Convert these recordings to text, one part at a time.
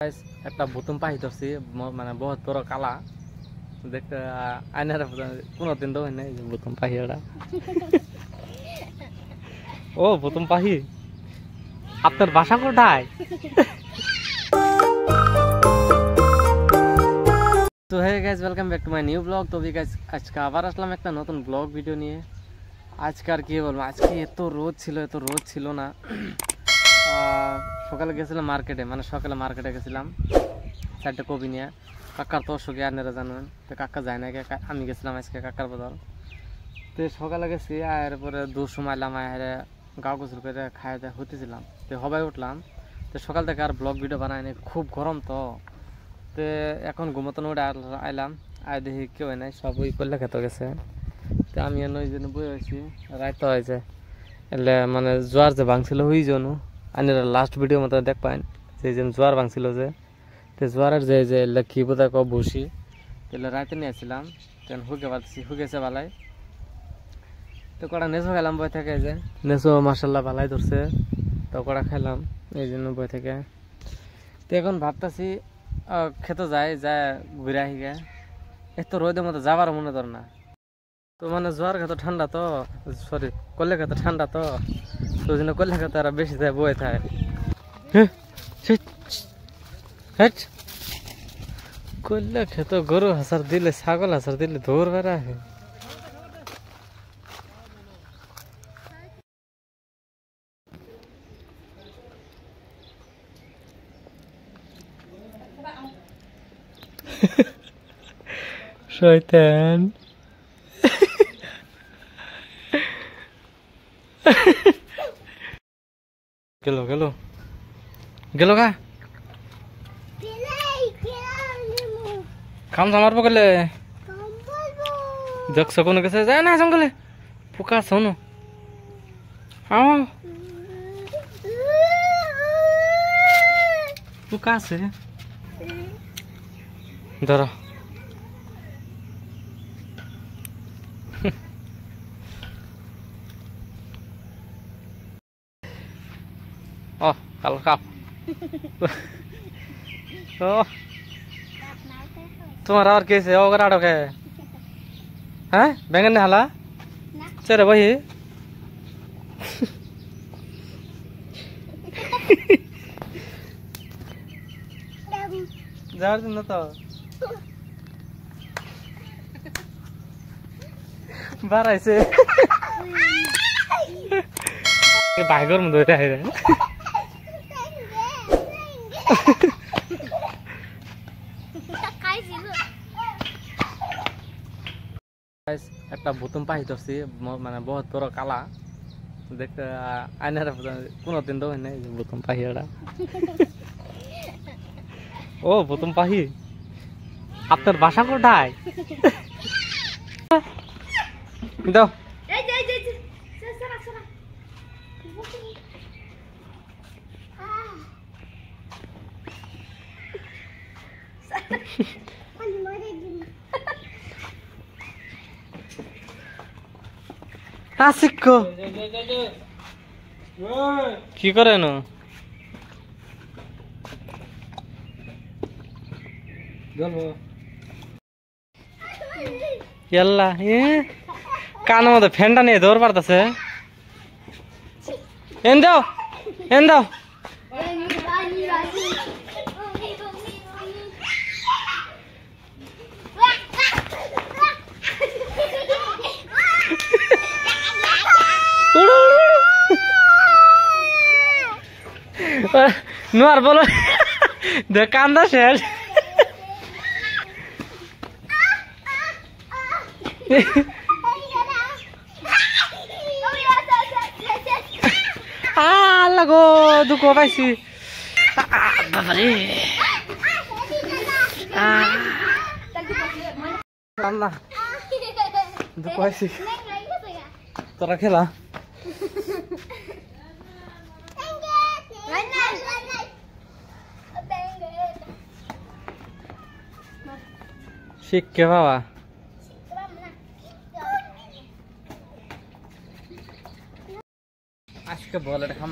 একটা ভুতুম পাখি ধরছি, মানে বহুত বড় কালা দেখতে আয়নার কোনোদিন তো নাই ভুতুম পাখি ওটা। ও ভুতুম পাখি, আপনার বাসা কোথায়? তো hey guys, welcome back to my new blog. তো গাইস আজকে আবার আসলাম একটা নতুন ব্লগ ভিডিও নিয়ে। আজকে আর কি বলবো, আজকে এত রোদ ছিল না। সকালে গেছিলাম মার্কেটে, মানে সকালে মার্কেটে গেছিলাম 4টে কপি নিয়ে। কাকার তো অসুখী আপনারা জানেন, তো কাকা যায় না, আমি গেছিলাম আজকে কাকার বদল। তো সকালে গেছি, আর পরে 2 সময় এলাম, আরে গাও গোসল করে খাই দায় হতেছিলাম, তো হবাই উঠলাম। তো সকাল থেকে আর ব্লগ ভিডিও বানাইনি, খুব গরম। তো এখন ঘুমোতে উঠে আইলাম, আয় দেখি কেউ নাই, সব ওই করলে খেতে গেছে। তো আমি ওই জন্য বই হয়েছি, রাইতে হয়েছে এলে মানে জোয়ার যে ভাঙছিল ওই জন্য আইনের লাস্ট ভিডিও মতো দেখ পাইন, যে জোয়ার ভাঙছিল যে, তো জোয়ারের যে কি বোধহয় বসি তাহলে রাইতে নিয়ে আসছিলাম, তেন হুকেছে বালাই। তো কটা নেচো খেলাম বই থেকে, যে নেচো মার্শাল্লাহ বালাই ধরছে, তো কটা খেলাম এই জন্য বই থেকে। তো এখন ভাবতেছি খেতে যায় ঘুরে আহি গে, এত রোদের মতো যাবার মনে ধর না। তো মানে জোয়ার খেতে ঠান্ডা, তো সরি করলে খেতে ঠান্ডা, তো ওই জন্য করলে খেতে আর বেশি যায় বয়ে থাকে। করলে খেতে গরু হাসার দিলে, ছাগল হাসার দিলে ধর বেড়া। শয়তান গেল গেল গেল গা খাম মারবো গেলে দেখছো কোনো গেছে যায় না জঙ্গলে পোকা শোনো পোকা আছে ধরো। ও কালো কাপ তোমার আর कैसे ओगर आड़ो के हैं बैंगन ने हाला चले वही जार दिन तो बार ऐसे ये बाइगर में दो रहे हैं। একটা ভুতুম পাখি ধরছি, মানে বহুত বড় কালা দেখতে আয়নার কোনোদিন তো নাই ভুতুম পাখি ওটা। ও ভুতুম পাখি, আপনার বাসা কোথায়? দাও কি করে না কানের মধ্যে ফ্যানটা নিয়ে দৌড় পারতেছে। এন দাও এন দাও নোয়ার বলো কান্দা শেষ। আল্লাহ গো দুঃখ পাইছি বাবারে, আল্লাহ দুঃখ পাইছি। তোরা খেলা শিখকে বাবা আজকে বল এটা খাম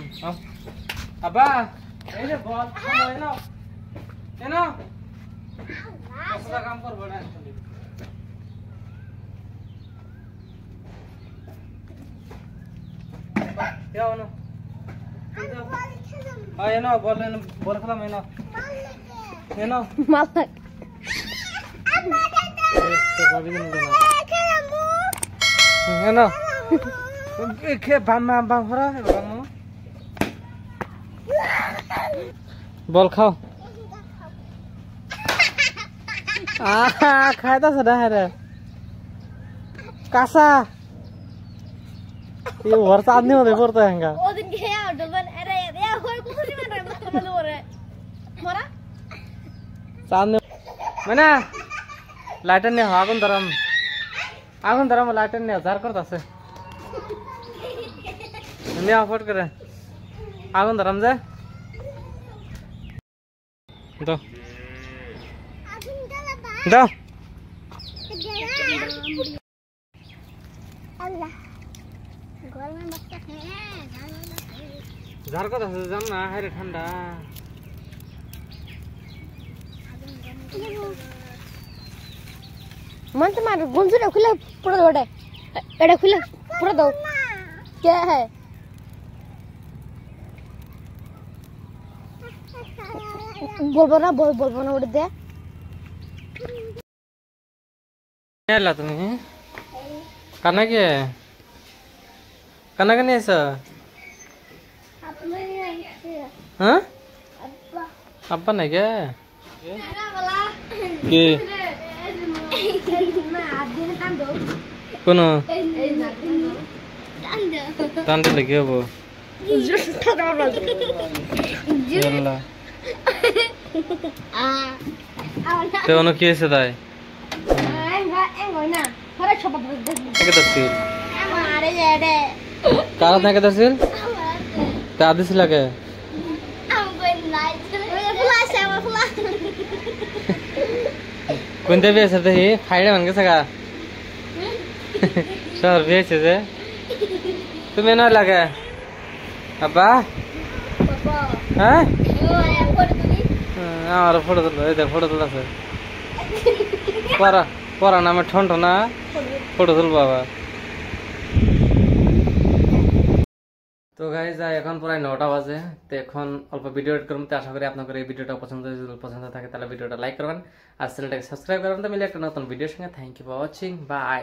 আব্বা, এই যে বল খাম, কেন কাম করবো না বল খেলাম বল খাও খাইতা রে কাঁচা वर चांदनी मध्ये पडतो हंगा चांदनी मैंने लाइटर ने आगुन धरम लाइटर ने हजार करत असे मी अफोर्ड करे आगुन धरम जा दो दो अल्लाह घर में बच्चा है झार को जाम ना है रे ठंडा मन तो मार गुंजू रे खुले पूरा दो एड़े खुले पूरा दो क्या है बोलबो ना उड़ दे याला तुम्ही काना के काना कने ऐसा हाँ अब्बा नहीं क्या के कौन तांडे लगे वो याला ते उन्होंने कैसे दाए क्या तस्वीर काला था क्या तस्वीर तादी से लगे कोणते भी असते ही खायला म्हणजे सगळा सर बेचे जे तुम्ही ना लगे अब्बा हाँ हमारा फोटो तो इधर फोटो तो लगे परा ना मैं ठंड ना फोटो तो बाबा तो गाइज এখন প্রায় 9টা বাজে তো এখন অল্প ভিডিও এডিট করব তো আশা করি আপনাদের এই ভিডিওটা পছন্দ থাকে তাহলে ভিডিওটা লাইক করবেন আর চ্যানেলটাকে সাবস্ক্রাইব করবেন তো মিলে একটা নতুন ভিডিওর সঙ্গে thank you for watching by.